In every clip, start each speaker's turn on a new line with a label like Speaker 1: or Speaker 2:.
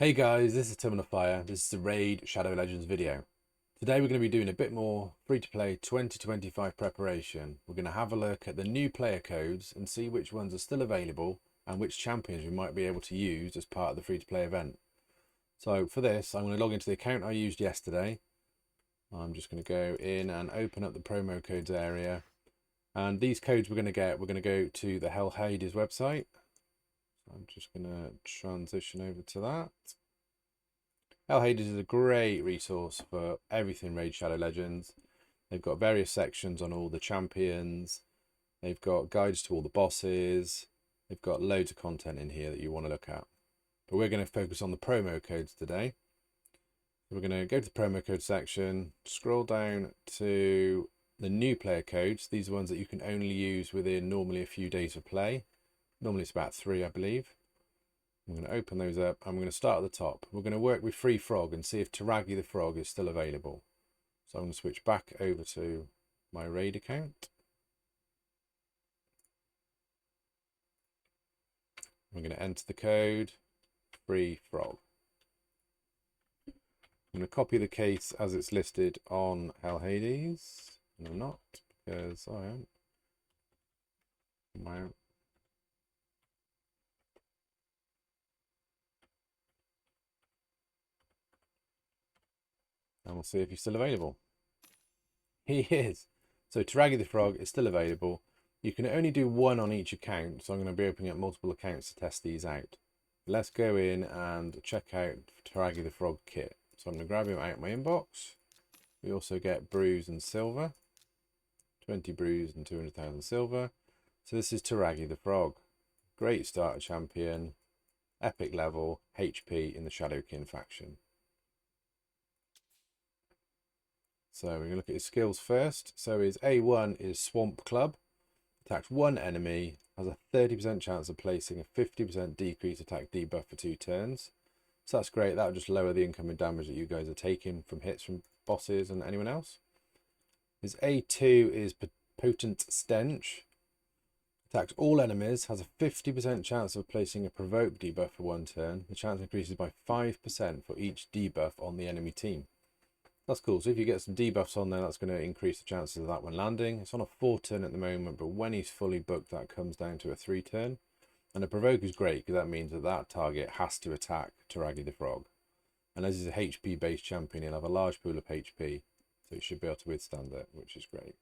Speaker 1: Hey guys, this is Tim on the Fire. This is the Raid Shadow Legends video. Today we're going to be doing a bit more free-to-play 2025 preparation. We're going to have a look at the new player codes and see which ones are still available and which champions we might be able to use as part of the free-to-play event. So for this, I'm going to log into the account I used yesterday. I'm just going to go in and open up the promo codes area. And these codes we're going to go to the Hell Hades website. I'm just going to transition over to that. Hell Hades is a great resource for everything Raid Shadow Legends. They've got various sections on all the champions. They've got guides to all the bosses. They've got loads of content in here that you want to look at. But we're going to focus on the promo codes today. We're going to go to the promo code section, scroll down to the new player codes. These are ones that you can only use within normally a few days of play. Normally it's about 3, I believe. I'm going to open those up. I'm going to start at the top. We're going to work with Free Frog and see if Taragi the Frog is still available. So I'm going to switch back over to my Raid account. I'm going to enter the code Free Frog. I'm going to copy the case as it's listed on Hell Hades. And I'm not, because I am. And we'll see if he's still available. He is. So Taragi the Frog is still available. You can only do one on each account, so I'm going to be opening up multiple accounts to test these out. Let's go in and check out Taragi the Frog kit. So I'm going to grab him out of my inbox. We also get bruise and silver. 20 bruise and 200,000 silver. So this is Taragi the Frog. Great starter champion. Epic level. HP in the Shadowkin faction. So we're going to look at his skills first. So his A1 is Swamp Club. Attacks one enemy, has a 30% chance of placing a 50% decrease attack debuff for 2 turns. So that's great. That'll just lower the incoming damage that you guys are taking from hits from bosses and anyone else. His A2 is Potent Stench. Attacks all enemies, has a 50% chance of placing a provoke debuff for 1 turn. The chance increases by 5% for each debuff on the enemy team. That's cool. So if you get some debuffs on there, that's going to increase the chances of that one landing. It's on a 4 turn at the moment, but when he's fully booked, that comes down to a 3 turn. And a provoke is great because that means that that target has to attack Taragi the Frog. And as he's a HP based champion, he'll have a large pool of HP, so he should be able to withstand it, which is great.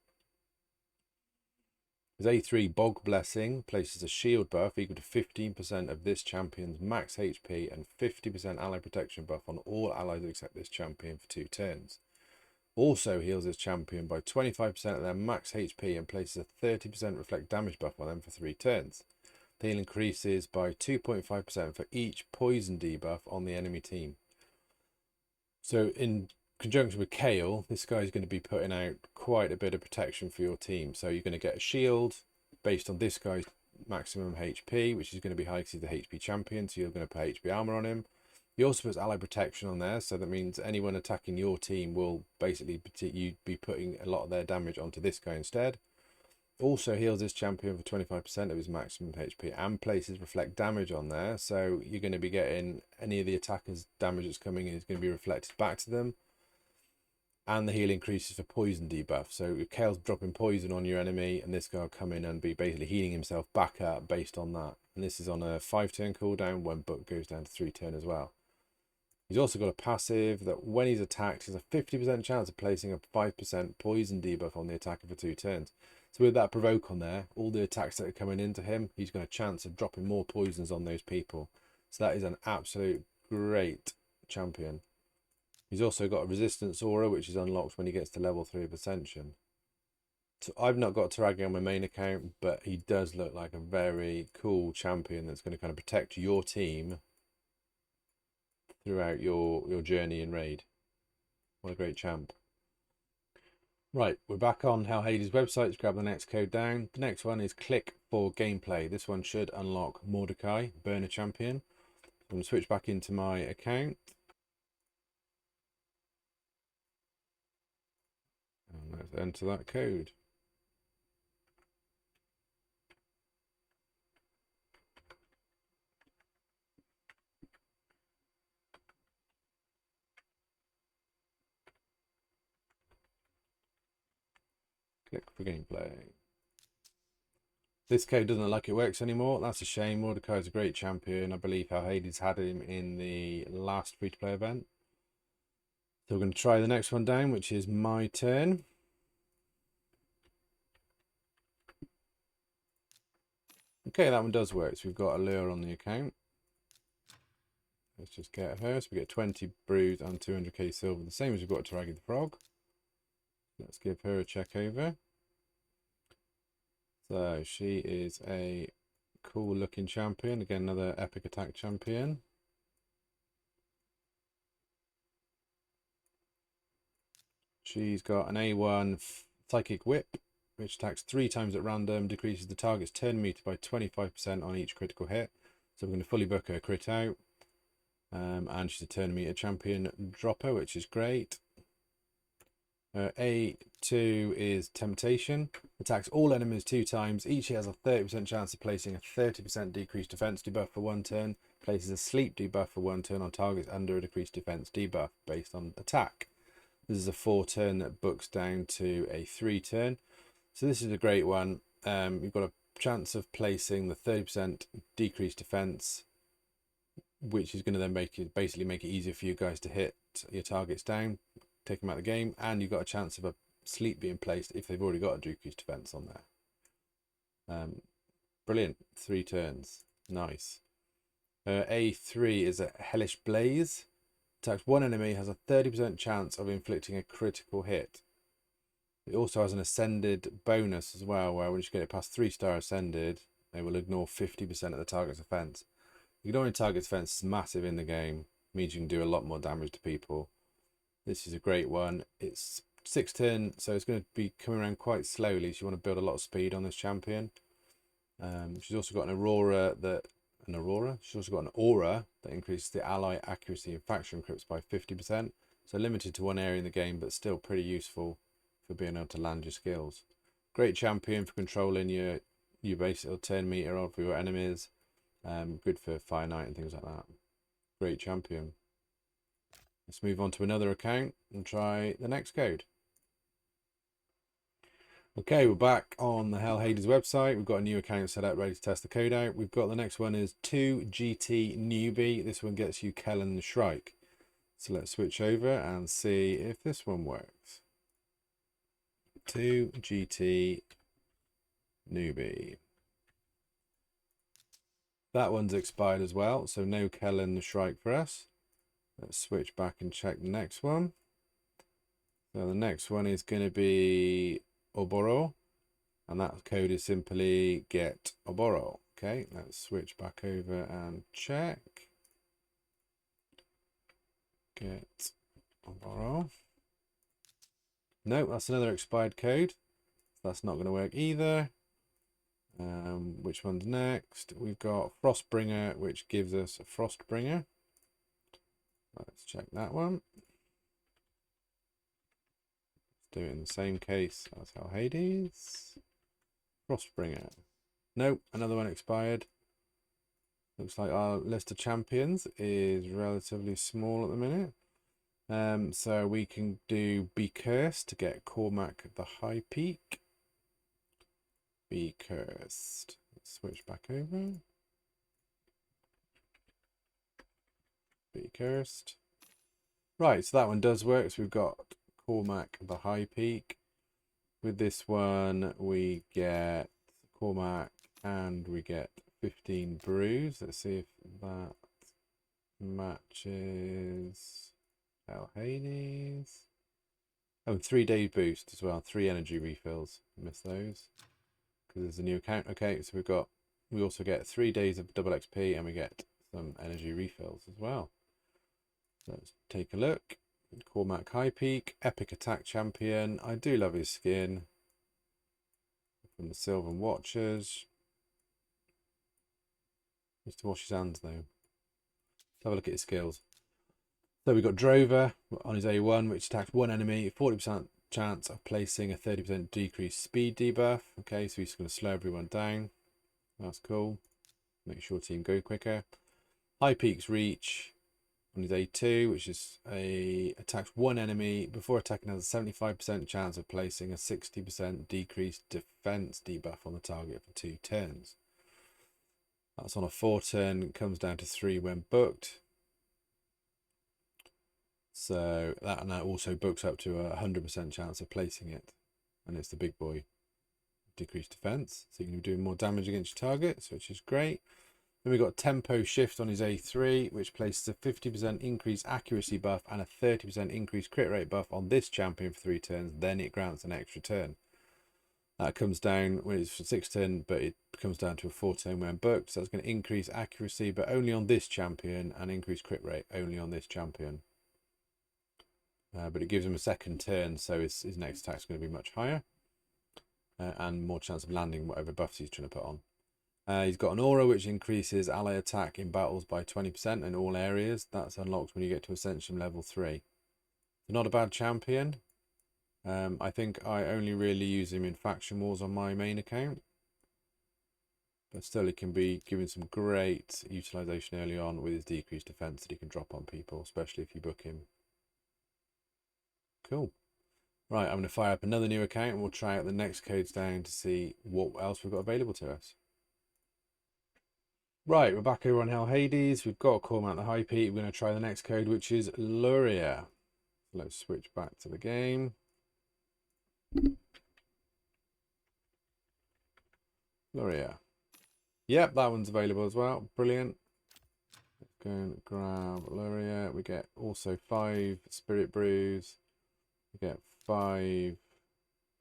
Speaker 1: His A3 Bog Blessing places a shield buff equal to 15% of this champion's max HP and 50% ally protection buff on all allies except this champion for 2 turns. Also heals this champion by 25% of their max HP and places a 30% reflect damage buff on them for 3 turns. The heal increases by 2.5% for each poison debuff on the enemy team. So in conjunction with Kale, this guy is going to be putting out quite a bit of protection for your team. So you're going to get a shield based on this guy's maximum HP, which is going to be high because he's the HP champion, so you're going to put HP armor on him. He also puts ally protection on there, so that means anyone attacking your team will basically you'd be putting a lot of their damage onto this guy instead. Also heals this champion for 25% of his maximum HP and places reflect damage on there, so you're going to be getting any of the attackers' damage that's coming in is going to be reflected back to them. And the heal increases for poison debuff. So if Kale's dropping poison on your enemy, and this guy will come in and be basically healing himself back up based on that. And this is on a 5 turn cooldown when Book goes down to 3 turn as well. He's also got a passive that when he's attacked, he has a 50% chance of placing a 5% poison debuff on the attacker for 2 turns. So with that provoke on there, all the attacks that are coming into him, he's got a chance of dropping more poisons on those people. So that is an absolute great champion. He's also got a resistance aura, which is unlocked when he gets to level 3 of Ascension. So I've not got Taragi on my main account, but he does look like a very cool champion that's going to kind of protect your team throughout your journey in Raid. What a great champ. Right, we're back on Hell Hades' website. Let's grab the next code down. The next one is click for gameplay. This one should unlock Mordecai, burner champion. I'm going to switch back into my account. And let's enter that code. Click for gameplay. This code doesn't look like it works anymore. That's a shame. Mordecai's a great champion. I believe how Hades had him in the last free-to-play event. So we're going to try the next one down, which is my turn. Okay, that one does work. So we've got Allure on the account. Let's just get her. So we get 20 brews and 200k silver, the same as we've got to Raggy the Frog. Let's give her a check over. So she is a cool looking champion. Again, another epic attack champion. She's got an A1 Psychic Whip, which attacks 3 times at random, decreases the target's turn meter by 25% on each critical hit. So we're going to fully book her crit out. And she's a turn meter champion dropper, which is great. A2 is Temptation. Attacks all enemies 2 times. Each has a 30% chance of placing a 30% decreased defense debuff for 1 turn. Places a sleep debuff for 1 turn on targets under a decreased defense debuff based on attack. This is a 4 turn that books down to a 3 turn. So this is a great one. You've got a chance of placing the 30% decreased defense, which is going to then basically make it easier for you guys to hit your targets down, take them out of the game, and you've got a chance of a sleep being placed if they've already got a decreased defense on there. Brilliant. 3 turns. Nice. A3 is a Hellish Blaze. Attacks 1 enemy, has a 30% chance of inflicting a critical hit. It also has an Ascended bonus as well, where once you get it past 3-star Ascended, they will ignore 50% of the target's offense. Ignoring target's offense is massive in the game. It means you can do a lot more damage to people. This is a great one. It's 6 turn, so it's going to be coming around quite slowly, so you want to build a lot of speed on this champion. She's also got an aura that She's also got an aura that increases the ally accuracy and faction crypts by 50%. So limited to one area in the game, but still pretty useful for being able to land your skills. Great champion for controlling your basic turn meter of your enemies. Good for Fire Knight and things like that. Great champion. Let's move on to another account and try the next code. Okay, we're back on the Hell Hades website. We've got a new account set up, ready to test the code out. We've got the next one is 2GT Newbie. This one gets you Kellen the Shrike. So let's switch over and see if this one works. 2GT Newbie. That one's expired as well, so no Kellen the Shrike for us. Let's switch back and check the next one. So the next one is going to be Oboro, and that code is simply get Oboro. Okay, let's switch back over and check. Get Oboro. No, that's another expired code. That's not going to work either. Which one's next? We've got Frostbringer, which gives us a Frostbringer. Let's check that one. Do it in the same case as Hell Hades. Frostbringer. Nope, another one expired. Looks like our list of champions is relatively small at the minute. So we can do Be Cursed to get Cormac the High Peak. Be Cursed. Let's switch back over. Be Cursed. Right, so that one does work. So we've got Cormac the High Peak. With this one, we get Cormac and we get 15 brews. Let's see if that matches Hell Hades. Oh, 3-day boost as well. 3 energy refills. Miss those because there's a new account. Okay, so we also get 3 days of double XP and we get some energy refills as well. So let's take a look. Cormac High Peak, epic attack champion. I do love his skin. From the Sylvan Watchers. Needs to wash his hands though. Let's have a look at his skills. So we've got Drover on his A1, which attacks 1 enemy, 40% chance of placing a 30% decreased speed debuff. Okay, so he's going to slow everyone down. That's cool. Make sure team go quicker. High Peak's reach. on his A2, which is attacks one enemy before attacking, has a 75% chance of placing a 60% decreased defense debuff on the target for 2 turns. That's on a 4-turn, comes down to 3 when booked. So that also books up to a 100% chance of placing it. And it's the big boy decreased defense. So you can be doing more damage against your targets, which is great. Then we've got tempo shift on his A3, which places a 50% increased accuracy buff and a 30% increased crit rate buff on this champion for 3 turns. Then it grants an extra turn. That comes down when it's for 6 turn, but it comes down to a 4 turn when booked. So that's going to increase accuracy, but only on this champion, and increase crit rate only on this champion. But it gives him a second turn, so his next attack is going to be much higher. And more chance of landing whatever buffs he's trying to put on. He's got an aura which increases ally attack in battles by 20% in all areas. That's unlocked when you get to Ascension level 3. So not a bad champion. I think I only really use him in faction wars on my main account. But still, he can be given some great utilization early on with his decreased defense that he can drop on people, especially if you book him. Cool. Right, I'm going to fire up another new account and we'll try out the next codes down to see what else we've got available to us. Right, we're back over on Hell Hades. We've got Cormount the High Peak. We're going to try the next code, which is Luria. Let's switch back to the game. Luria. Yep, that one's available as well. Brilliant. Let's go and grab Luria. We get also 5 Spirit Brews. We get 5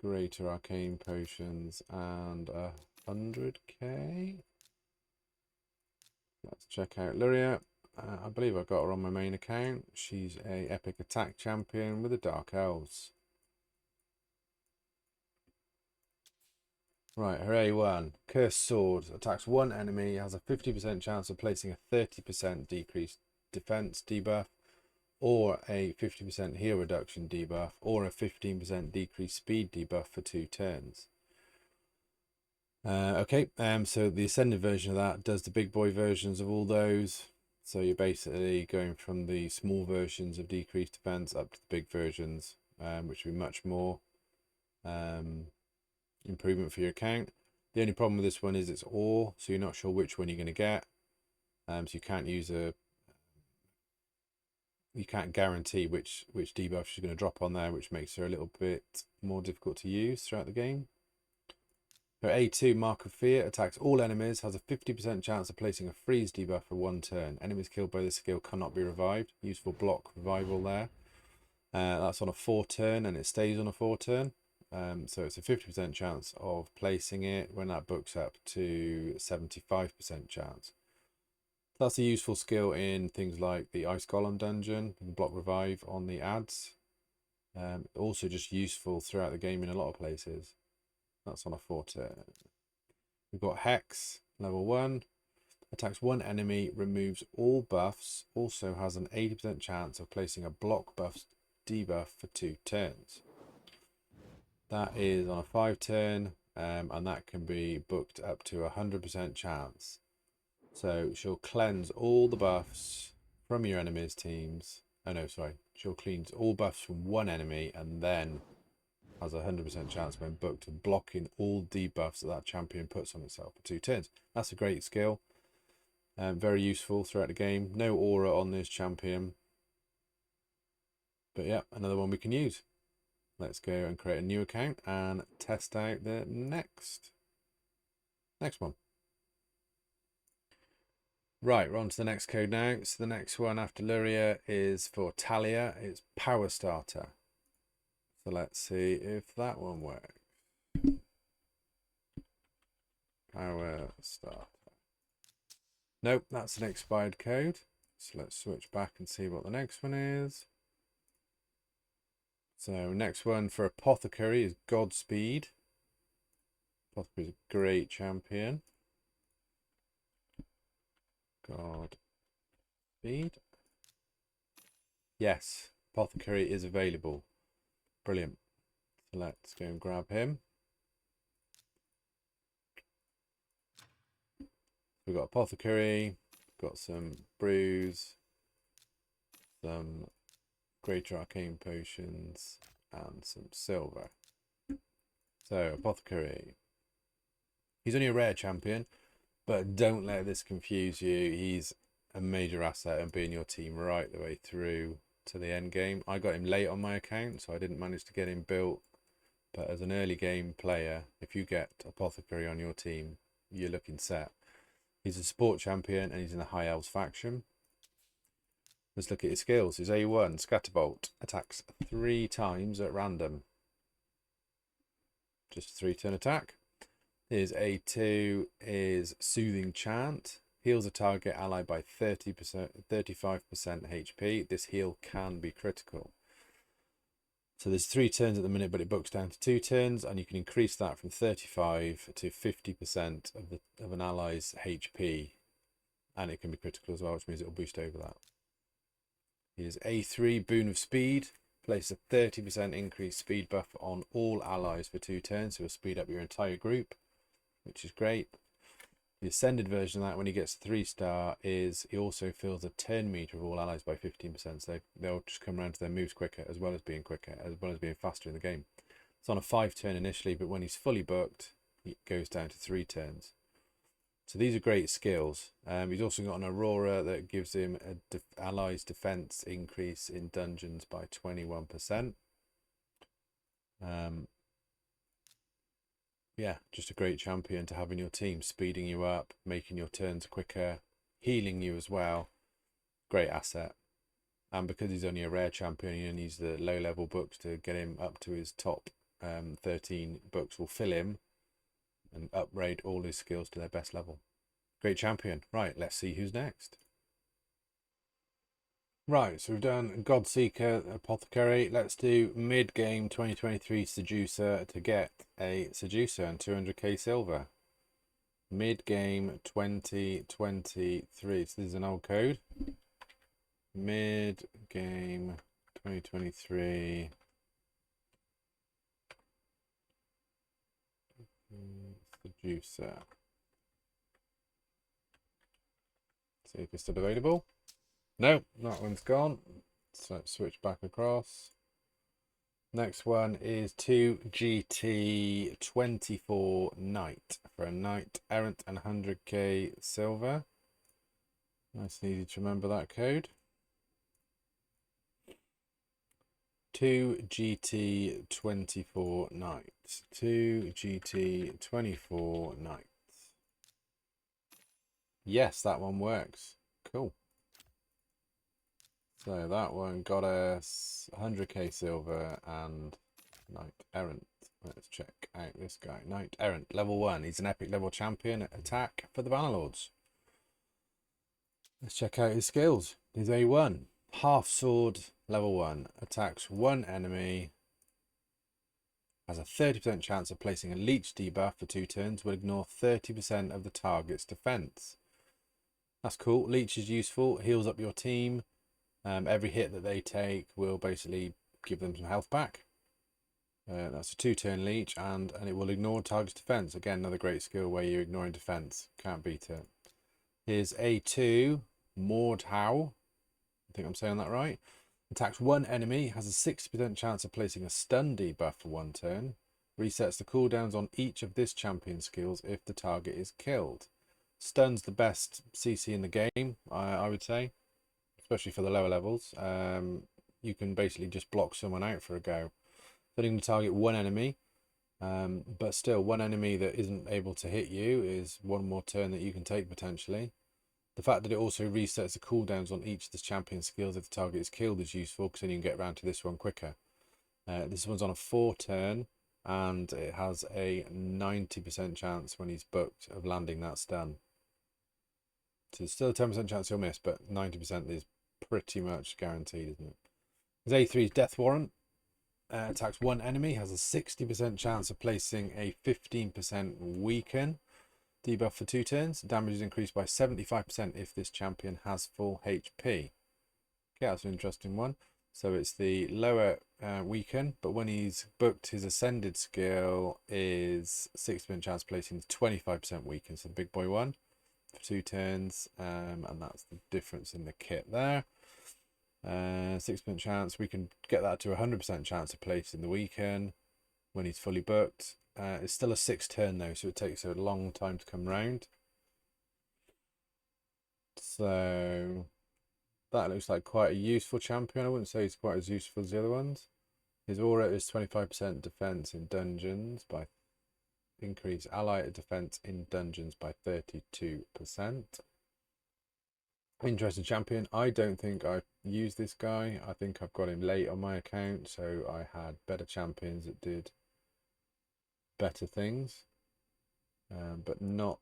Speaker 1: Greater Arcane Potions and 100k. Let's check out Luria. I believe I've got her on my main account. She's a epic attack champion with the Dark Elves. Right, her A1. Cursed Sword. Attacks one enemy. Has a 50% chance of placing a 30% decreased defense debuff, or a 50% heal reduction debuff, or a 15% decreased speed debuff for 2 turns. So the ascended version of that does the big boy versions of all those. So you're basically going from the small versions of decreased defense up to the big versions, which will be much more improvement for your account. The only problem with this one is it's all, so you're not sure which one you're going to get. So you can't you can't guarantee which debuff she's going to drop on there, which makes her a little bit more difficult to use throughout the game. Her A2, Mark of Fear, attacks all enemies, has a 50% chance of placing a freeze debuff for 1 turn. Enemies killed by this skill cannot be revived. Useful block revival there. That's on a 4 turn and it stays on a 4 turn. So it's a 50% chance of placing it when that books up to 75% chance. That's a useful skill in things like the Ice Golem dungeon and block revive on the ads. Also just useful throughout the game in a lot of places. That's on a 4 turn. We've got Hex, level 1. Attacks one enemy, removes all buffs. Also has an 80% chance of placing a block buff debuff for 2 turns. That is on a 5 turn, and that can be booked up to 100% chance. So she'll cleanse all the buffs from your enemy's teams. Oh no, sorry. She'll cleanse all buffs from one enemy and then has a 100% chance when booked of blocking all debuffs that champion puts on itself for 2 turns. That's a great skill. Very useful throughout the game. No aura on this champion. But yeah, another one we can use. Let's go and create a new account and test out the next one. Right, we're on to the next code now. So the next one after Luria is for Talia. It's Power Starter. So let's see if that one works. Power Starter. Nope, that's an expired code. So let's switch back and see what the next one is. So next one for Apothecary is Godspeed. Apothecary is a great champion. Godspeed. Yes, Apothecary is available. Brilliant. So let's go and grab him. We've got Apothecary, got some brews. some greater arcane potions, and some silver. So, Apothecary. He's only a rare champion, but don't let this confuse you. He's a major asset and being your team right the way through to the end game. I got him late on my account, so I didn't manage to get him built. But as an early game player, if you get Apothecary on your team, you're looking set. He's a support champion and he's in the High Elves faction. Let's look at his skills. His A1, Scatterbolt, attacks 3 times at random. Just a 3-turn attack. His A2 is Soothing Chant. Heals a target ally by 35% HP. This heal can be critical. So there's 3 turns at the minute, but it books down to 2 turns, and you can increase that from 35 to 50% of an ally's HP, and it can be critical as well, which means it will boost over that. Here's A3, Boon of Speed. Place a 30% increased speed buff on all allies for 2 turns, so it'll speed up your entire group, which is great. The ascended version of that, when he gets 3-star, is he also fills a turn meter of all allies by 15%. So they'll just come around to their moves quicker, as well as being quicker, as well as being faster in the game. It's on a 5-turn initially, but when he's fully booked, it goes down to 3 turns. So these are great skills. He's also got an Aurora that gives him a allies defense increase in dungeons by 21%. Yeah, just a great champion to have in your team, speeding you up, making your turns quicker, healing you as well. Great asset. And because he's only a rare champion, you only use the low-level books to get him up to his top 13 books will fill him and upgrade all his skills to their best level. Great champion. Right, let's see who's next. Right, so we've done Godseeker, Apothecary. Let's do mid-game 2023 Seducer to get a Seducer and 200k silver. Mid-game 2023. So this is an old code. Mid-game 2023. Seducer. See if it's still available. No, that one's gone. So let's switch back across. Next one is 2GT24 Knight for a Knight Errant and 100k silver. Nice and easy to remember that code. 2GT24 Knight. 2GT24 Knight. Yes, that one works. Cool. So that one got us 100k silver and Knight Errant. Let's check out this guy. Knight Errant, level 1. He's an epic level champion. Attack for the Bannerlords. Let's check out his skills. His A1. Half Sword, level 1. Attacks 1 enemy. Has a 30% chance of placing a leech debuff for 2 turns. Will ignore 30% of the target's defense. That's cool. Leech is useful. Heals up your team. Every hit that they take will basically give them some health back. That's a 2-turn leech, and it will ignore target's defense. Again, another great skill where you're ignoring defense. Can't beat it. Here's A2, Mordhau. I think I'm saying that right. Attacks 1 enemy, has a 60% chance of placing a stun debuff for 1 turn. Resets the cooldowns on each of this champion's skills if the target is killed. Stun's the best CC in the game, I would say, especially for the lower levels. You can basically just block someone out for a go. It's only going to target 1 enemy, but still 1 enemy that isn't able to hit you is 1 more turn that you can take potentially. The fact that it also resets the cooldowns on each of the champion skills if the target is killed is useful, because then you can get around to this one quicker. This one's on a 4-turn, and it has a 90% chance when he's booked of landing that stun. So there's still a 10% chance he'll miss, but 90% is pretty much guaranteed, isn't it? His A3 is Death Warrant. Attacks 1 enemy, has a 60% chance of placing a 15% weaken debuff for 2 turns. Damage is increased by 75% if this champion has full HP. Okay, that's an interesting one. So it's the lower weaken, but when he's booked, his ascended skill is 60% chance of placing 25% weaken. So the big boy one for 2 turns, and that's the difference in the kit there. 6% chance. We can get that to 100% chance of placing the weekend when he's fully booked. It's still a 6-turn though, so it takes a long time to come round. So that looks like quite a useful champion. I wouldn't say he's quite as useful as the other ones. His aura is 25% defense in dungeons by increase ally defense in dungeons by 32%. Interesting champion. I don't think I've used this guy. I think I've got him late on my account, so I had better champions that did better things. But not,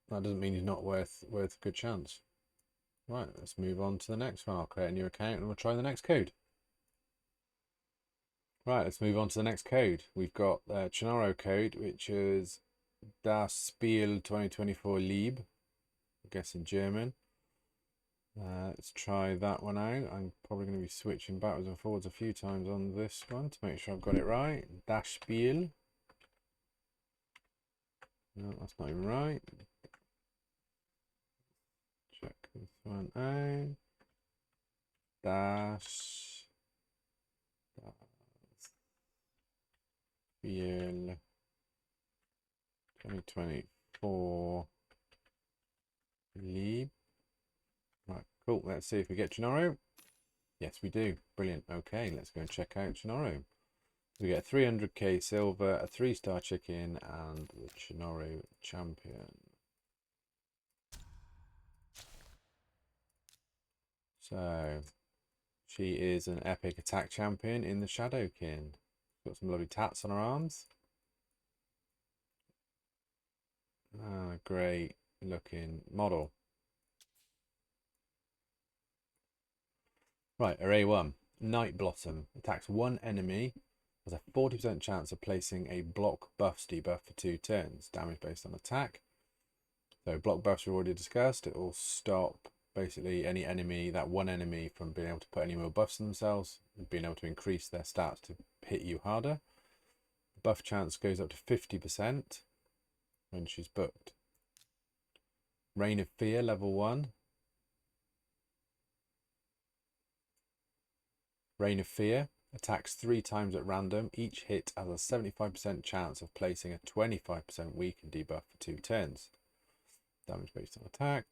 Speaker 1: that doesn't mean he's not worth a good chance. Right, let's move on to the next one. I'll create a new account and we'll try the next code. Right, let's move on to the next code. We've got Chernaro code, which is Das Spiel 2024 Lieb, I guess in German. Let's try that one out. I'm probably going to be switching backwards and forwards a few times on this one to make sure I've got it right. Das Spiel. No, that's not even right. Check this one out. Das Spiel 2024 Lieb. Right, cool. Let's see if we get Chernaro. Yes, we do. Brilliant. Okay, let's go and check out Chernaro. We get 300k silver, a 3-star chicken, and the Chernaro champion. So, she is an epic attack champion in the Shadowkin. Got some lovely tats on her arms. Great looking model. Right, array 1. Night Blossom. Attacks one enemy. Has a 40% chance of placing a block buffs debuff for 2 turns. Damage based on attack. So block buffs we've already discussed. It will stop basically any enemy, that one enemy, from being able to put any more buffs on themselves, being able to increase their stats to hit you harder. The buff chance goes up to 50% when she's booked. Reign of Fear, level 1. Reign of Fear attacks 3 times at random. Each hit has a 75% chance of placing a 25% weaken debuff for 2 turns. Damage based on attack.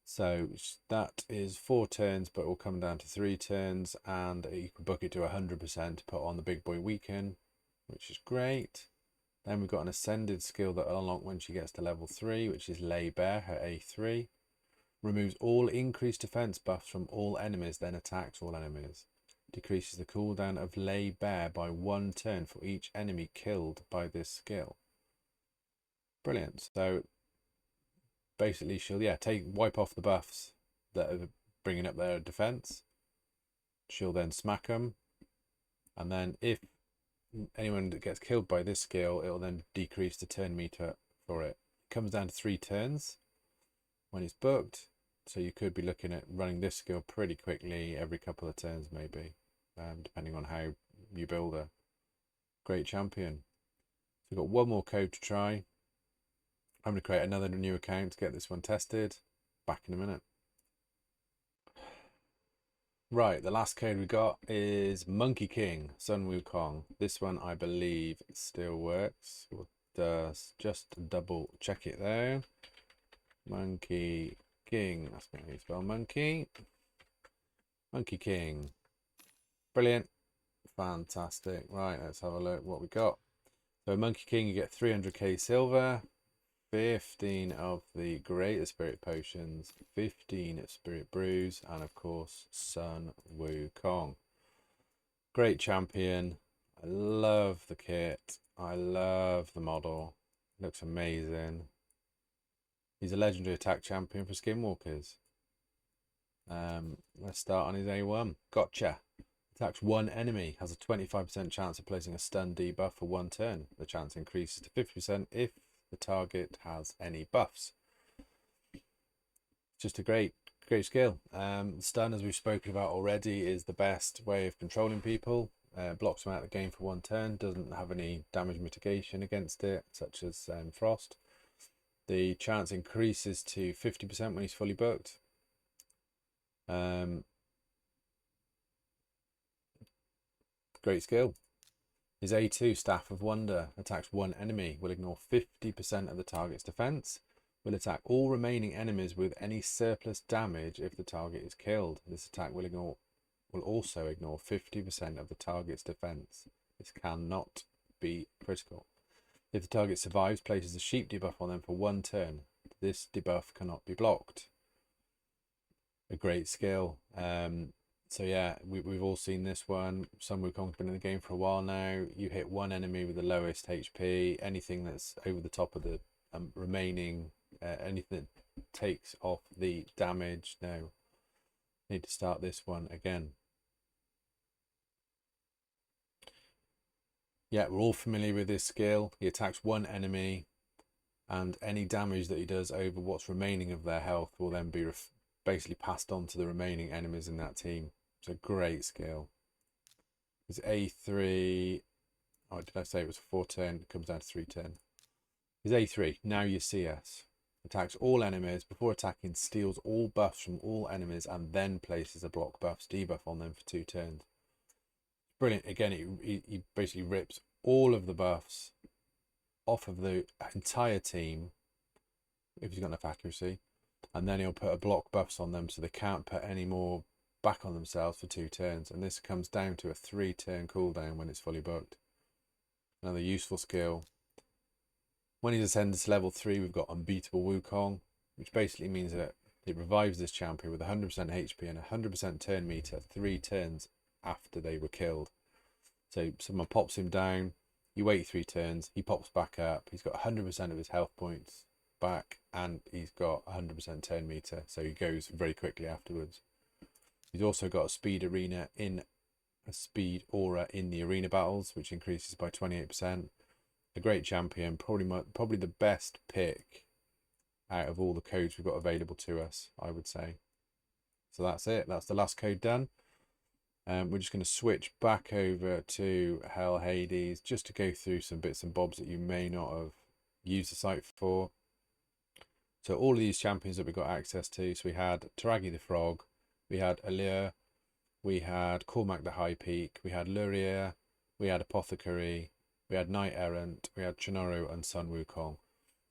Speaker 1: So that is 4 turns, but it will come down to 3 turns, and you can book it to 100% to put on the big boy weaken, which is great. Then we've got an ascended skill that will unlock when she gets to level 3, which is Lay Bare, her A3. Removes all increased defense buffs from all enemies, then attacks all enemies. Decreases the cooldown of Lay Bare by 1 turn for each enemy killed by this skill. Brilliant. So basically she'll wipe off the buffs that are bringing up their defense. She'll then smack them, and then if anyone that gets killed by this skill, it'll then decrease the turn meter for it. It comes down to 3 turns when it's booked, so you could be looking at running this skill pretty quickly every couple of turns maybe, depending on how you build her. Great champion. So we've got one more code to try. I'm going to create another new account to get this one tested. Back in a minute. Right, the last code we got is Monkey King, Sun Wukong. This one I believe still works. We'll just double check it though. Monkey King, that's how you spell monkey. Monkey King. Brilliant. Fantastic. Right, let's have a look what we got. So Monkey King, you get 300k silver, 15 of the Greater Spirit Potions, 15 Spirit Brews, and of course Sun Wukong. Great champion. I love the kit. I love the model. Looks amazing. He's a legendary attack champion for Skinwalkers. Let's start on his A1. Gotcha. Attacks one enemy. Has a 25% chance of placing a stun debuff for 1 turn. The chance increases to 50% if the target has any buffs. Just a great skill. Stun, as we've spoken about already, is the best way of controlling people. Blocks them out of the game for 1 turn. Doesn't have any damage mitigation against it, such as Frost. The chance increases to 50% when he's fully booked. Great skill. His A2, Staff of Wonder, attacks one enemy, will ignore 50% of the target's defense, will attack all remaining enemies with any surplus damage if the target is killed. This attack will also ignore 50% of the target's defense. This cannot be critical. If the target survives, places a sheep debuff on them for 1 turn. This debuff cannot be blocked. A great skill. So yeah, we've all seen this one. Sun Wukong's been in the game for a while now. You hit one enemy with the lowest HP, anything that's over the top of the remaining, anything that takes off the damage. No, need to start this one again. Yeah, we're all familiar with this skill. He attacks one enemy, and any damage that he does over what's remaining of their health will then be basically passed on to the remaining enemies in that team. It's a great skill. His A3, oh, did I say it was 410? It comes down to 310. His A3, Now You See Us. Attacks all enemies. Before attacking, steals all buffs from all enemies and then places a block buffs debuff on them for 2 turns. Brilliant. Again, he basically rips all of the buffs off of the entire team if he's got enough accuracy, and then he'll put a block buffs on them so they can't put any more back on themselves for 2 turns, and this comes down to a 3-turn cooldown when it's fully booked. Another useful skill. When he's ascended to level 3, we've got Unbeatable Wukong, which basically means that it revives this champion with 100% HP and 100% turn meter 3 turns after they were killed. So someone pops him down, you wait 3 turns, he pops back up, he's got 100% of his health points back, and he's got 100% turn meter, so he goes very quickly afterwards. He's also got a speed aura in the arena battles, which increases by 28%. A great champion, probably the best pick out of all the codes we've got available to us, I would say. So that's it. That's the last code done. We're just going to switch back over to Hell Hades just to go through some bits and bobs that you may not have used the site for. So all of these champions that we got access to, so we had Taragi the Frog, we had Allure, we had Cormac the High Peak, we had Luria, we had Apothecary, we had Knight Errant, we had Chinoru and Sun Wukong.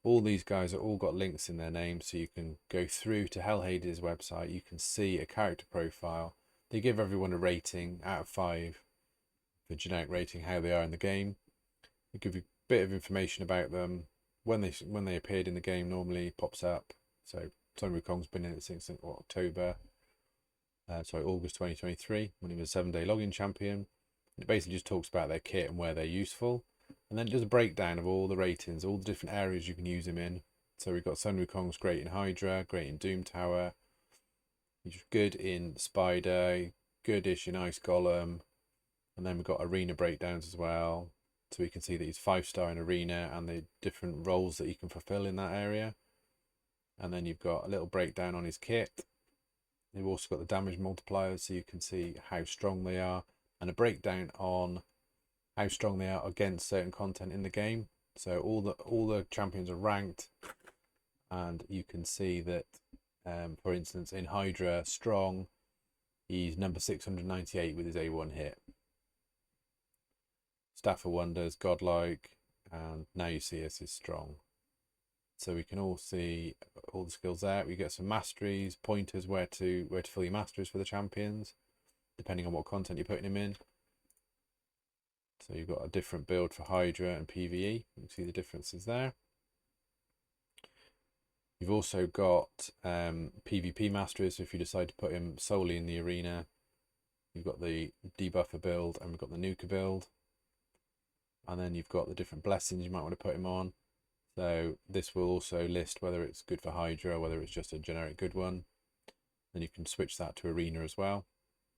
Speaker 1: All these guys are all got links in their names, so you can go through to Hell Hades' website, you can see a character profile. They give everyone a rating out of 5, the generic rating, how they are in the game. They give you a bit of information about them. When they appeared in the game, normally pops up. So Sun Wukong's been in it since August 2023, when he was a 7-day login champion. It basically just talks about their kit and where they're useful. And then it does a breakdown of all the ratings, all the different areas you can use him in. So we've got Sun Wukong's great in Hydra, great in Doom Tower. He's good in Spider, goodish in Ice Golem. And then we've got arena breakdowns as well. So we can see that he's 5-star in arena and the different roles that he can fulfill in that area. And then you've got a little breakdown on his kit. You've also got the damage multipliers, so you can see how strong they are, and a breakdown on how strong they are against certain content in the game. So all the champions are ranked, and you can see that, for instance, in Hydra Strong, he's number 698 with his A1 hit. Staff of Wonders, Godlike, and Now You See Us is Strong. So we can all see all the skills there. We get some masteries, pointers where to fill your masteries for the champions, depending on what content you're putting them in. So you've got a different build for Hydra and PvE. You can see the differences there. You've also got PvP masteries, so if you decide to put him solely in the arena, you've got the debuffer build and we've got the nuker build. And then you've got the different blessings you might want to put him on. So this will also list whether it's good for Hydra, whether it's just a generic good one. Then you can switch that to arena as well.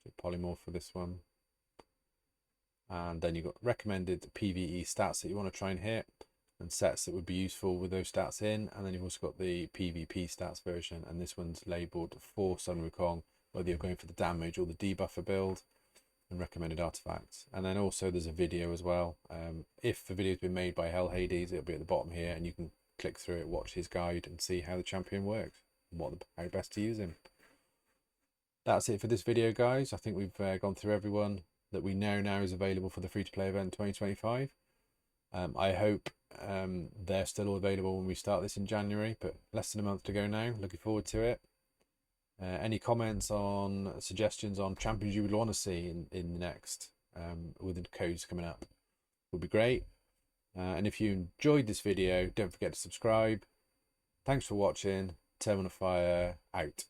Speaker 1: So polymorph for this one. And then you've got recommended PvE stats that you want to try and hit, and sets that would be useful with those stats in. And then you've also got the PvP stats version, and this one's labeled for Sun Wukong, whether you're going for the damage or the debuffer build, and recommended artifacts. And then also there's a video as well. If the video's been made by Hell Hades, it'll be at the bottom here, and you can click through it, watch his guide, and see how the champion works and how best to use him. That's it for this video, guys. I think we've gone through everyone. that we know now is available for the free-to-play event 2025. I hope they're still available when we start this in January, but less than a month to go now. Looking forward to it. Any comments on suggestions on champions you would want to see in the next with the codes coming up would be great. And if you enjoyed this video, don't forget to subscribe. Thanks for watching. Terminal Fire out.